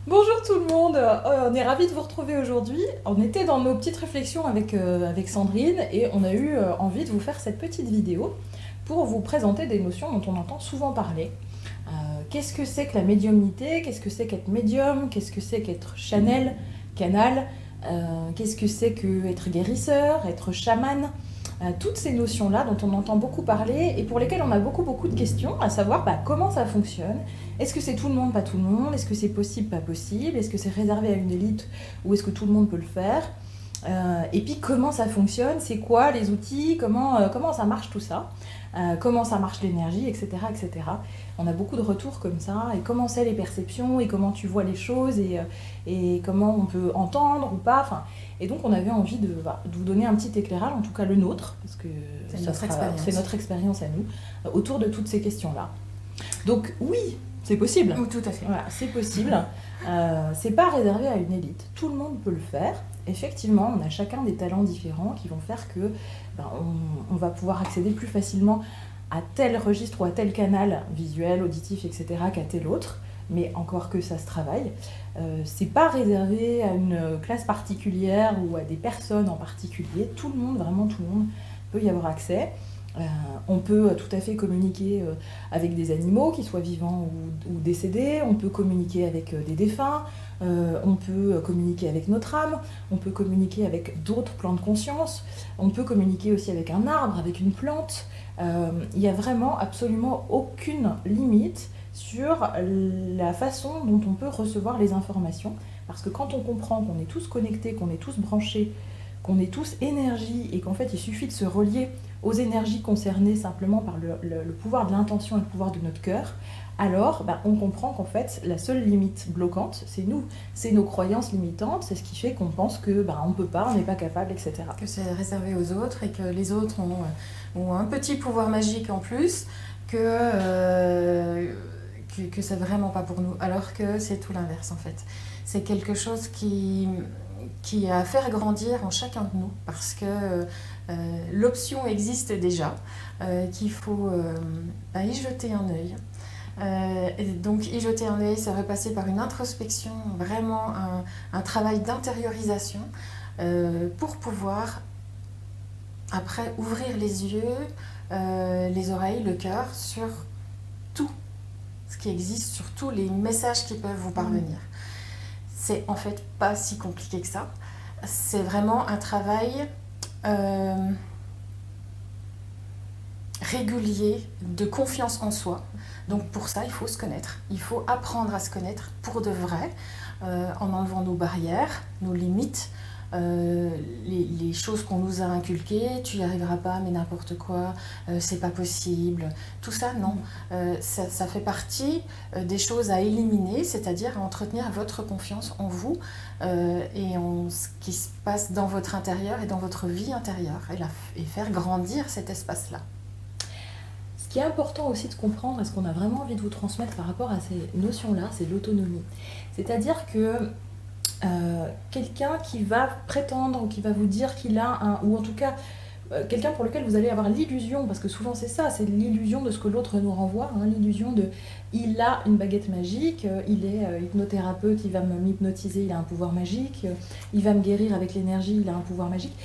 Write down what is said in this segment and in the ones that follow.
Bonjour tout le monde, on est ravis de vous retrouver aujourd'hui. On était dans nos petites réflexions avec Sandrine et on a eu envie de vous faire cette petite vidéo pour vous présenter des notions dont on entend souvent parler. Qu'est-ce que c'est que la médiumnité? Qu'est-ce que c'est qu'être médium? Qu'est-ce que c'est qu'être channel, canal? Qu'est-ce que c'est qu'être guérisseur, être chaman? Toutes ces notions-là dont on entend beaucoup parler et pour lesquelles on a beaucoup de questions, à savoir comment ça fonctionne. Est-ce que c'est tout le monde, pas tout le monde? Est-ce que c'est possible, pas possible? Est-ce que c'est réservé à une élite ou est-ce que tout le monde peut le faire? Et puis comment ça fonctionne? C'est quoi les outils? Comment ça marche tout ça? Comment ça marche l'énergie, etc., etc. On a beaucoup de retours comme ça, et comment c'est les perceptions, et comment tu vois les choses, et comment on peut entendre ou pas. Enfin, et donc on avait envie de vous donner un petit éclairage, en tout cas le nôtre, parce que c'est notre expérience à nous, autour de toutes ces questions-là. Donc oui, c'est possible. Oui, tout à fait. Voilà, c'est possible. C'est pas réservé à une élite. Tout le monde peut le faire. Effectivement, on a chacun des talents différents qui vont faire que on va pouvoir accéder plus facilement à tel registre ou à tel canal visuel, auditif, etc. qu'à tel autre. Mais encore que ça se travaille. C'est pas réservé à une classe particulière ou à des personnes en particulier. Tout le monde, vraiment tout le monde, peut y avoir accès. On peut tout à fait communiquer avec des animaux, qu'ils soient vivants ou décédés, on peut communiquer avec des défunts, on peut communiquer avec notre âme, on peut communiquer avec d'autres plans de conscience, on peut communiquer aussi avec un arbre, avec une plante. Il n'y a vraiment absolument aucune limite sur la façon dont on peut recevoir les informations, parce que quand on comprend qu'on est tous connectés, qu'on est tous branchés, qu'on est tous énergie et qu'en fait il suffit de se relier aux énergies concernées simplement par le pouvoir de l'intention et le pouvoir de notre cœur, alors on comprend qu'en fait la seule limite bloquante, c'est nous, c'est nos croyances limitantes, c'est ce qui fait qu'on pense que on peut pas, on n'est pas capable, etc. Que c'est réservé aux autres et que les autres ont un petit pouvoir magique en plus, que c'est vraiment pas pour nous, alors que c'est tout l'inverse en fait. C'est quelque chose qui a à faire grandir en chacun de nous, parce que l'option existe déjà, qu'il faut y jeter un œil. Et donc y jeter un œil, ça va passer par une introspection, vraiment un travail d'intériorisation pour pouvoir après ouvrir les yeux, les oreilles, le cœur sur tout ce qui existe, sur tous les messages qui peuvent vous parvenir. C'est en fait pas si compliqué que ça. C'est vraiment un travail régulier de confiance en soi. Donc pour ça, il faut se connaître. Il faut apprendre à se connaître pour de vrai, en enlevant nos barrières, nos limites, les choses qu'on nous a inculquées. Tu n'y arriveras pas, mais n'importe quoi, c'est pas possible. Tout ça, non. Ça fait partie des choses à éliminer, c'est-à-dire à entretenir votre confiance en vous et en ce qui se passe dans votre intérieur et dans votre vie intérieure, et faire grandir cet espace-là. Ce qui est important aussi de comprendre, et ce qu'on a vraiment envie de vous transmettre par rapport à ces notions-là, c'est l'autonomie. C'est-à-dire que quelqu'un qui va prétendre, ou qui va vous dire qu'il a un... ou en tout cas, quelqu'un pour lequel vous allez avoir l'illusion, parce que souvent c'est ça, c'est l'illusion de ce que l'autre nous renvoie, l'illusion de il a une baguette magique, il est hypnothérapeute, il va m'hypnotiser, il a un pouvoir magique, il va me guérir avec l'énergie, il a un pouvoir magique.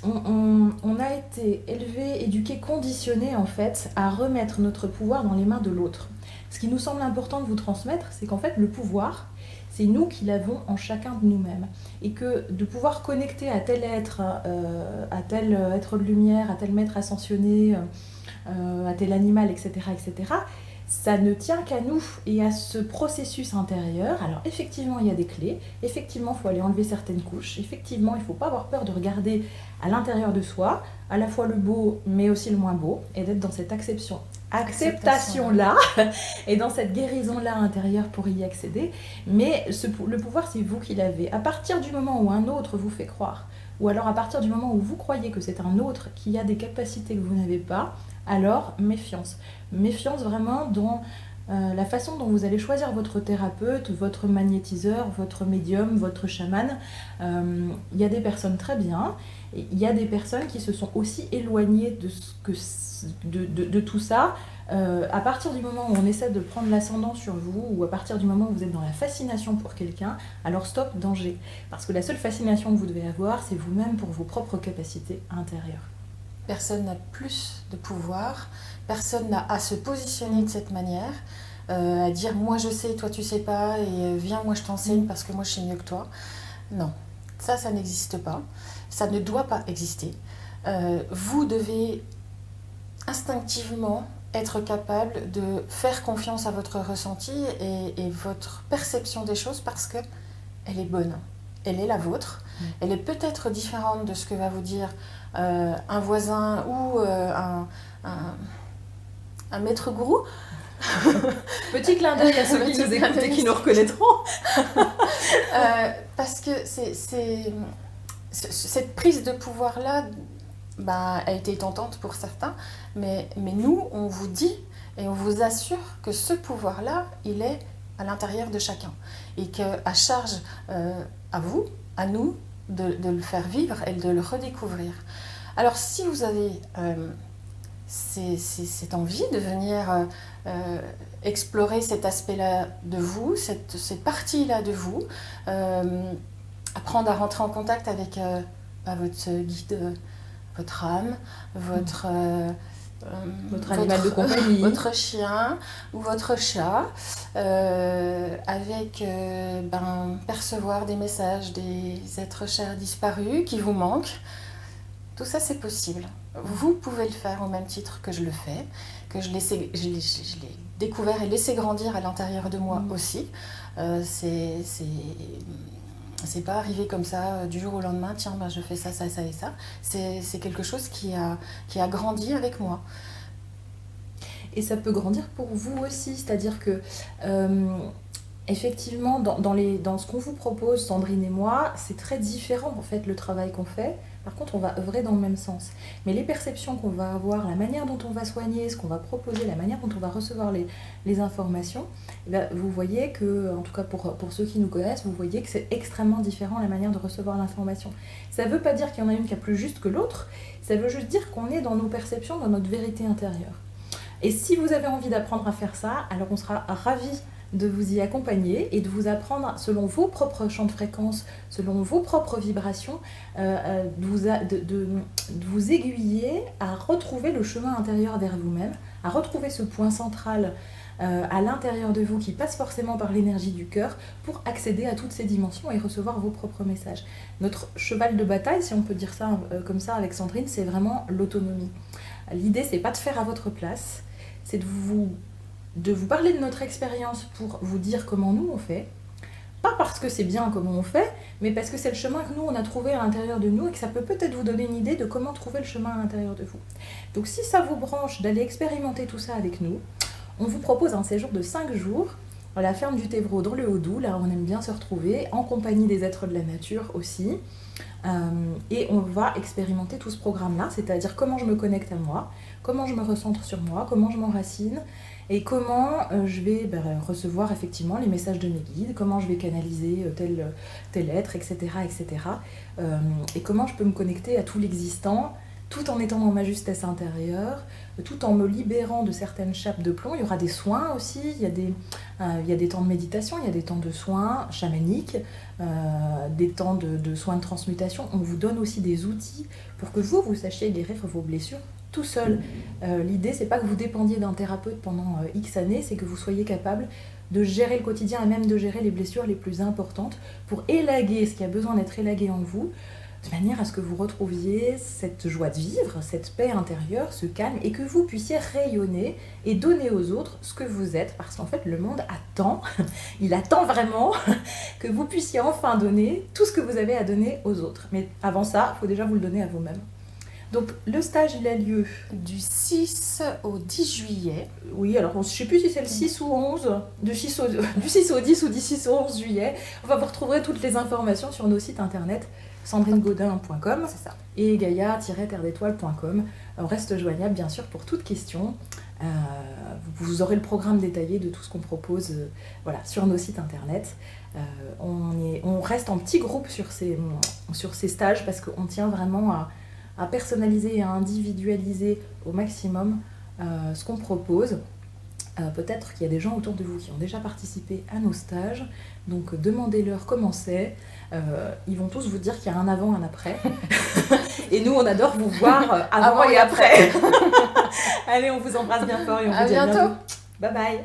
On a été élevé, éduqué, conditionné en fait à remettre notre pouvoir dans les mains de l'autre. Ce qui nous semble important de vous transmettre, c'est qu'en fait le pouvoir, c'est nous qui l'avons en chacun de nous-mêmes. Et que de pouvoir connecter à tel être de lumière, à tel maître ascensionné, à tel animal, etc., etc., ça ne tient qu'à nous et à ce processus intérieur. Alors effectivement, il y a des clés, effectivement, il faut aller enlever certaines couches, effectivement, il ne faut pas avoir peur de regarder à l'intérieur de soi, à la fois le beau, mais aussi le moins beau, et d'être dans cette acceptation-là, et dans cette guérison-là intérieure pour y accéder. Mais le pouvoir, c'est vous qui l'avez. À partir du moment où un autre vous fait croire, ou alors à partir du moment où vous croyez que c'est un autre qui a des capacités que vous n'avez pas, alors méfiance. Méfiance vraiment dans la façon dont vous allez choisir votre thérapeute, votre magnétiseur, votre médium, votre chaman. Il y a des personnes très bien, et il y a des personnes qui se sont aussi éloignées de tout ça. À partir du moment où on essaie de prendre l'ascendant sur vous, ou à partir du moment où vous êtes dans la fascination pour quelqu'un, alors stop, danger. Parce que la seule fascination que vous devez avoir, c'est vous-même pour vos propres capacités intérieures. Personne n'a plus de pouvoir, personne n'a à se positionner de cette manière, à dire moi je sais, toi tu sais pas, et viens moi je t'enseigne parce que moi je sais mieux que toi. Non, ça n'existe pas, ça ne doit pas exister. Vous devez instinctivement être capable de faire confiance à votre ressenti et votre perception des choses parce que elle est bonne, elle est la vôtre, elle est peut-être différente de ce que va vous dire un voisin ou un maître gourou. Petit clin d'œil à ceux qui nous écoutent et qui nous reconnaîtront. Parce que cette prise de pouvoir-là a été tentante pour certains, mais nous, on vous dit et on vous assure que ce pouvoir-là, il est à l'intérieur de chacun. Et qu'à charge à vous, à nous, de le faire vivre et de le redécouvrir. Alors si vous avez cette envie de venir explorer cet aspect-là de vous, cette partie-là de vous, apprendre à rentrer en contact avec votre guide, votre âme, votre animal de compagnie, votre chien ou votre chat, avec percevoir des messages des êtres chers disparus qui vous manquent. Tout ça, c'est possible. Vous pouvez le faire au même titre que je le fais, que je l'ai découvert et laissé grandir à l'intérieur de moi aussi. C'est pas arrivé comme ça du jour au lendemain, tiens, je fais ça, ça, ça et ça. C'est quelque chose qui a grandi avec moi. Et ça peut grandir pour vous aussi, c'est-à-dire que effectivement, dans ce qu'on vous propose, Sandrine et moi, c'est très différent en fait le travail qu'on fait. Par contre, on va œuvrer dans le même sens. Mais les perceptions qu'on va avoir, la manière dont on va soigner, ce qu'on va proposer, la manière dont on va recevoir les informations, vous voyez que, en tout cas pour ceux qui nous connaissent, vous voyez que c'est extrêmement différent la manière de recevoir l'information. Ça ne veut pas dire qu'il y en a une qui est plus juste que l'autre, ça veut juste dire qu'on est dans nos perceptions, dans notre vérité intérieure. Et si vous avez envie d'apprendre à faire ça, alors on sera ravis de vous y accompagner et de vous apprendre selon vos propres champs de fréquence, selon vos propres vibrations, de vous aiguiller à retrouver le chemin intérieur vers vous-même, à retrouver ce point central à l'intérieur de vous qui passe forcément par l'énergie du cœur pour accéder à toutes ces dimensions et recevoir vos propres messages. Notre cheval de bataille, si on peut dire ça comme ça avec Sandrine, c'est vraiment l'autonomie. L'idée, c'est pas de faire à votre place, c'est de vous parler de notre expérience pour vous dire comment nous on fait, pas parce que c'est bien comment on fait, mais parce que c'est le chemin que nous on a trouvé à l'intérieur de nous et que ça peut peut-être vous donner une idée de comment trouver le chemin à l'intérieur de vous. Donc si ça vous branche d'aller expérimenter tout ça avec nous, on vous propose un séjour de 5 jours à la ferme du Tévreau dans le Haut-Doubs, là on aime bien se retrouver, en compagnie des êtres de la nature aussi. Et on va expérimenter tout ce programme-là, c'est-à-dire comment je me connecte à moi, comment je me recentre sur moi, comment je m'enracine, et comment je vais recevoir effectivement les messages de mes guides, comment je vais canaliser tel être, etc. etc. Et comment je peux me connecter à tout l'existant, tout en étant dans ma justesse intérieure, tout en me libérant de certaines chapes de plomb. Il y aura des soins aussi, il y a des temps de méditation, il y a des temps de soins chamaniques, des temps de soins de transmutation. On vous donne aussi des outils pour que vous sachiez guérir vos blessures tout seul. L'idée, c'est pas que vous dépendiez d'un thérapeute pendant X années, c'est que vous soyez capable de gérer le quotidien et même de gérer les blessures les plus importantes pour élaguer ce qui a besoin d'être élagué en vous, de manière à ce que vous retrouviez cette joie de vivre, cette paix intérieure, ce calme, et que vous puissiez rayonner et donner aux autres ce que vous êtes, parce qu'en fait le monde attend, il attend vraiment que vous puissiez enfin donner tout ce que vous avez à donner aux autres. Mais avant ça, il faut déjà vous le donner à vous-même. Donc le stage, il a lieu du 6 au 10 juillet. Oui, alors je ne sais plus si c'est le 6 ou 11, du 6 au 10 ou du 6 au 11 juillet. Enfin, vous retrouverez toutes les informations sur nos sites internet sandrinegaudin.com c'est ça. et gaia-terre-d'étoile.com. On reste joignable bien sûr pour toute question. Vous aurez le programme détaillé de tout ce qu'on propose voilà, sur nos sites internet. On reste en petits groupes sur ces stages parce qu'on tient vraiment à personnaliser et à individualiser au maximum ce qu'on propose. Peut-être qu'il y a des gens autour de vous qui ont déjà participé à nos stages, donc demandez-leur comment c'est. Ils vont tous vous dire qu'il y a un avant, un après. Et nous, on adore vous voir avant et après. Allez, on vous embrasse bien fort et on vous dit à bientôt. Bye bye.